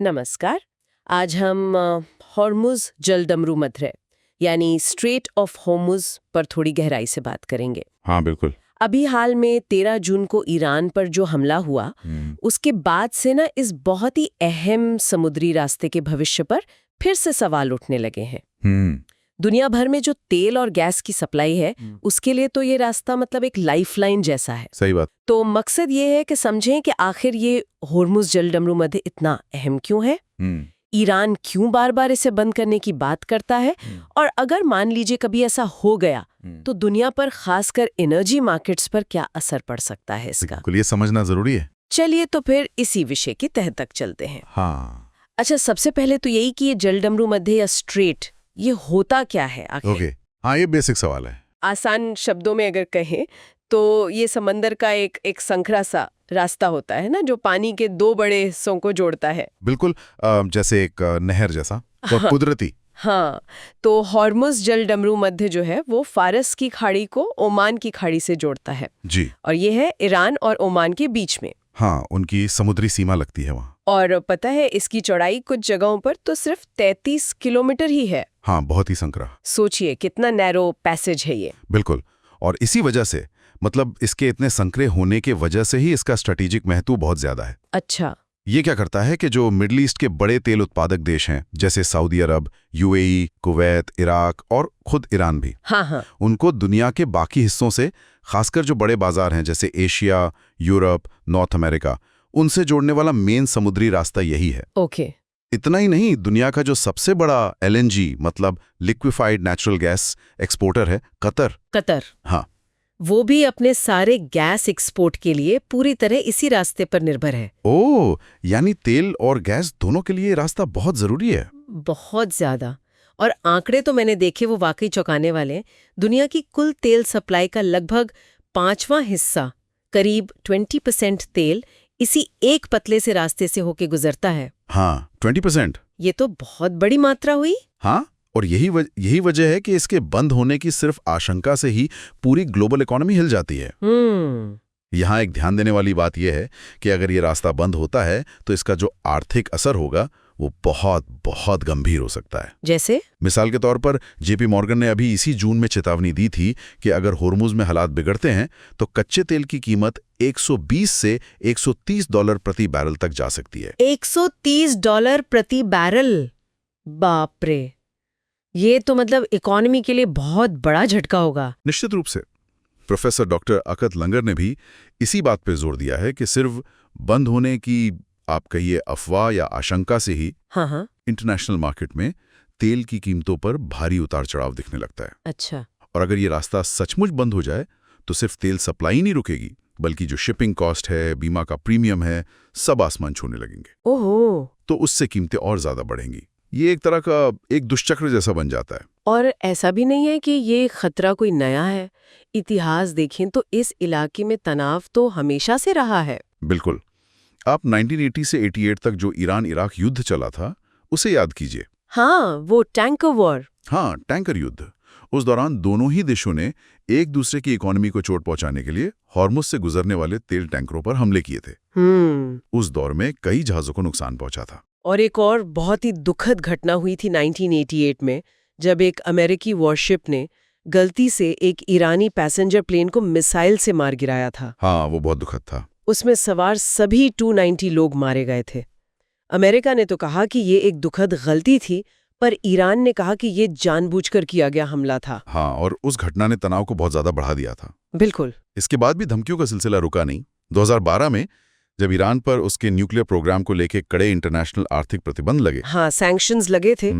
नमस्कार। आज हम हॉर्मुज़ जलडमरू मध्य यानी स्ट्रेट ऑफ हॉर्मुज़ पर थोड़ी गहराई से बात करेंगे। हाँ बिल्कुल। अभी हाल में 13 जून को ईरान पर जो हमला हुआ उसके बाद से ना इस बहुत ही अहम समुद्री रास्ते के भविष्य पर फिर से सवाल उठने लगे हैं। दुनिया भर में जो तेल और गैस की सप्लाई है उसके लिए तो ये रास्ता मतलब एक लाइफलाइन जैसा है। सही बात। तो मकसद ये है कि समझें कि आखिर ये हॉर्मुज़ जलडमरू मध्य इतना अहम क्यों है, ईरान क्यों बार बार इसे बंद करने की बात करता है, और अगर मान लीजिए कभी ऐसा हो गया तो दुनिया पर खासकर एनर्जी मार्केट्स पर क्या असर पड़ सकता है इसका। बिल्कुल, ये समझना जरूरी है। चलिए तो फिर इसी विषय की तह तक चलते हैं। हाँ अच्छा, सबसे पहले तो यही कि ये जलडमरू मध्य या स्ट्रेट ये होता क्या है आखिर। ओके, हाँ ये बेसिक सवाल है। आसान शब्दों में अगर कहें तो ये समंदर का एक संकरा सा रास्ता होता है ना, जो पानी के दो बड़े हिस्सों को जोड़ता है। बिल्कुल, जैसे एक नहर जैसा और कुदरती। हाँ, तो हॉर्मुज़ जलडमरू मध्य जो है वो फारस की खाड़ी को ओमान की खाड़ी से जोड़ता है जी। और ये है ईरान और ओमान के बीच में। हाँ, उनकी समुद्री सीमा लगती है वहाँ। और पता है इसकी चौड़ाई कुछ जगहों पर तो सिर्फ 33 किलोमीटर ही है। हाँ, बहुत ही संकरा। सोचिए कितना नैरो पैसेज है ये। बिल्कुल, और इसी वजह से मतलब इसके इतने संकरे होने के वजह से ही इसका स्ट्रेटेजिक महत्व बहुत ज्यादा है। अच्छा। ये क्या करता है कि जो मिडल ईस्ट के बड़े तेल उत्पादक देश हैं जैसे सऊदी अरब, यूएई, कुवैत, इराक और खुद ईरान भी, हाँ, उनको दुनिया के बाकी हिस्सों से, खासकर जो बड़े बाजार हैं जैसे एशिया, यूरोप, नॉर्थ अमेरिका, उनसे जोड़ने वाला मेन समुद्री रास्ता यही है। ओके। इतना ही नहीं, दुनिया का जो सबसे बड़ा एलएनजी मतलब लिक्विफाइड नेचुरल गैस एक्सपोर्टर है कतर। हाँ, वो भी अपने सारे गैस एक्सपोर्ट के लिए पूरी तरह इसी रास्ते पर निर्भर है। ओह, यानी तेल और गैस दोनों के लिए ये रास्ता बहुत जरूरी है। बहुत ज्यादा। और आंकड़े तो मैंने देखे वो वाकई चौंकाने वाले हैं। दुनिया की कुल तेल सप्लाई का लगभग 5वां हिस्सा, करीब 20% तेल इसी एक पतले से रास्ते से होके गुजरता है। हाँ, 20%। ये तो बहुत बड़ी मात्रा हुई। हाँ, और यही वजह है कि इसके बंद होने की सिर्फ आशंका से ही पूरी ग्लोबल इकोनॉमी हिल जाती है। यहाँ एक ध्यान देने वाली बात यह है कि अगर ये रास्ता बंद होता है तो इसका जो आर्थिक असर होगा वो बहुत बहुत गंभीर हो सकता है। जैसे मिसाल के तौर पर जेपी मॉर्गन ने अभी इसी जून में चेतावनी दी थी कि अगर होर्मुज में हालात बिगड़ते हैं तो कच्चे तेल की कीमत 120 से $130 प्रति बैरल तक जा सकती है। $130 प्रति बैरल? बाप रे, ये तो मतलब इकोनॉमी के लिए बहुत बड़ा झटका होगा। निश्चित रूप से। प्रोफेसर डॉक्टर अकत लंगर ने भी इसी बात पर जोर दिया है कि सिर्फ बंद होने की आप कहिए अफवाह या आशंका से ही इंटरनेशनल मार्केट में तेल की कीमतों पर भारी उतार चढ़ाव दिखने लगता है। अच्छा। और अगर ये रास्ता सचमुच बंद हो जाए तो सिर्फ तेल सप्लाई नहीं रुकेगी, बल्कि जो शिपिंग कॉस्ट है, बीमा का प्रीमियम है, सब आसमान छूने लगेंगे। ओहो। तो उससे कीमतें और ज्यादा बढ़ेंगी। ये एक तरह का एक दुष्चक्र जैसा बन जाता है। और ऐसा भी नहीं है कि ये खतरा कोई नया है। इतिहास देखें तो इस इलाके में तनाव तो हमेशा से रहा है। बिल्कुल। आप 1980 से 88 तक जो ईरान इराक युद्ध चला था उसे याद कीजिए। हाँ, वो टैंकर वॉर। हाँ, टैंकर युद्ध। उस दौरान दोनों ही देशों ने एक दूसरे की इकोनॉमी को चोट पहुंचाने के लिए हॉर्मुज से गुजरने वाले तेल टैंकरों पर हमले किए थे। उस दौर में कई जहाजों को नुकसान पहुंचा था। और एक और बहुत ही दुखद घटना हुई थी 1988 में, जब एक अमेरिकी वॉरशिप ने गलती से एक ईरानी पैसेंजर प्लेन को मिसाइल से मार गिराया था। हाँ, वो बहुत दुखद था। उसमें सवार सभी 290 लोग मारे गए थे। अमेरिका ने तो कहा कि ये एक दुखद गलती थी, पर ईरान ने कहा कि ये जानबूझकर किया गया हमला था। हाँ, और उस घटना ने तनाव को बहुत ज्यादा बढ़ा दिया था। बिल्कुल। इसके बाद भी धमकियों का सिलसिला रुका नहीं। 2012 में जब ईरान पर उसके न्यूक्लियर प्रोग्राम को लेकर कड़े इंटरनेशनल आर्थिक प्रतिबंध लगे, हाँ, सैंक्शंस लगे थे,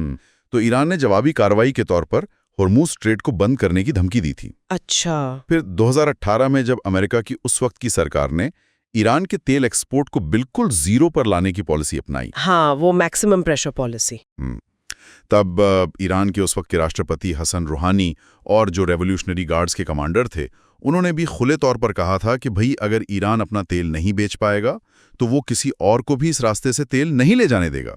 तो ईरान ने जवाबी कार्रवाई के तौर पर हॉर्मुज स्ट्रेट को बंद करने की धमकी दी थी। अच्छा। फिर 2018 में जब अमेरिका की उस वक्त की सरकार ने ईरान के तेल एक्सपोर्ट को बिल्कुल जीरो पर लाने की पॉलिसी अपनाई, हाँ, वो मैक्सिमम प्रेशर पॉलिसी, तब ईरान के उस वक्त के राष्ट्रपति हसन रूहानी और जो रेवोल्यूशनरी गार्ड्स के कमांडर थे, उन्होंने भी खुले तौर पर कहा था कि भाई अगर ईरान अपना तेल नहीं बेच पाएगा तो वो किसी और को भी इस रास्ते से तेल नहीं ले जाने देगा।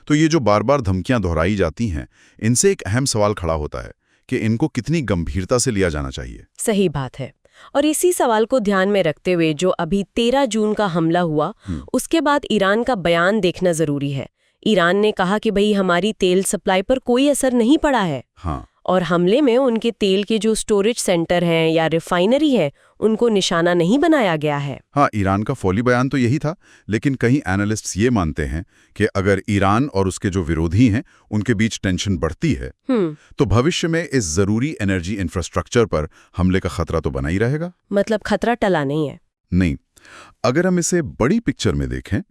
तो ये जो बार बार धमकियां दोहराई जाती हैं, इनसे एक अहम सवाल खड़ा होता है कि इनको कितनी गंभीरता से लिया जाना चाहिए। सही बात है। और इसी सवाल को ध्यान में रखते हुए जो अभी 13 जून का हमला हुआ, उसके बाद ईरान का बयान देखना जरूरी है। ईरान ने कहा कि भाई हमारी तेल सप्लाई पर कोई असर नहीं पड़ा है। हाँ। और हमले में उनके तेल के जो स्टोरेज सेंटर हैं या रिफाइनरी है, उनको निशाना नहीं बनाया गया है। हाँ, ईरान का फौली बयान तो यही था, लेकिन कई एनालिस्ट्स ये मानते हैं कि अगर ईरान और उसके जो विरोधी हैं उनके बीच टेंशन बढ़ती है तो भविष्य में इस जरूरी एनर्जी इंफ्रास्ट्रक्चर पर हमले का खतरा तो बना ही रहेगा। मतलब खतरा टला नहीं है। नहीं, अगर हम इसे बड़ी पिक्चर में देखें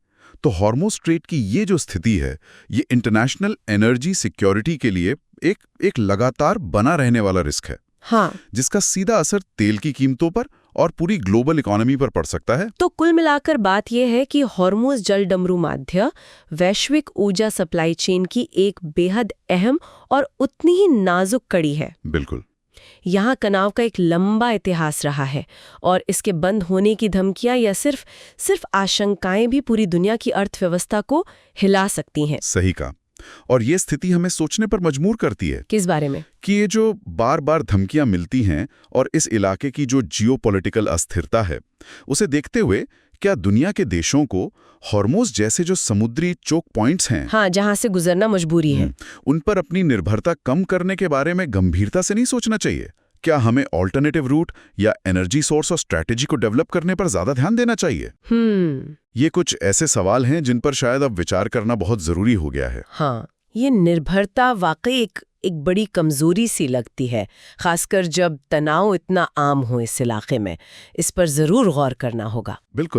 तो हॉर्मुज़ स्ट्रेट की ये जो स्थिति है, ये इंटरनेशनल एनर्जी सिक्योरिटी के लिए एक लगातार बना रहने वाला रिस्क है। हाँ। जिसका सीधा असर तेल की कीमतों पर और पूरी ग्लोबल इकोनॉमी पर पड़ सकता है। तो कुल मिलाकर बात यह है कि हॉर्मुज़ जलडमरू माध्य वैश्विक ऊर्जा सप्लाई चेन की एक बेहद अहम और उतनी ही नाजुक कड़ी है। बिल्कुल। यहाँ तनाव का एक लंबा इतिहास रहा है और इसके बंद होने की धमकियां या सिर्फ आशंकाएं भी पूरी दुनिया की अर्थव्यवस्था को हिला सकती हैं। सही कहा। और ये स्थिति हमें सोचने पर मजबूर करती है। किस बारे में? कि ये जो बार बार धमकियां मिलती हैं और इस इलाके की जो जियोपॉलिटिकल अस्थिरता है, उसे देखते हुए क्या दुनिया के देशों को हॉर्मुज़ जैसे जो समुद्री चोक पॉइंट्स हैं, हाँ, जहां से गुजरना मजबूरी है, उन पर अपनी निर्भरता कम करने के बारे में गंभीरता से नहीं सोचना चाहिए? क्या हमें ऑल्टरनेटिव रूट या एनर्जी सोर्स और स्ट्रैटेजी को डेवलप करने पर ज्यादा ध्यान देना चाहिए? ये कुछ ऐसे सवाल हैं जिन पर शायद अब विचार करना बहुत जरूरी हो गया है। हाँ, ये निर्भरता वाकई एक बड़ी कमजोरी सी लगती है, खासकर जब तनाव इतना आम हो इस इलाके में। इस पर जरूर गौर करना होगा। बिल्कुल।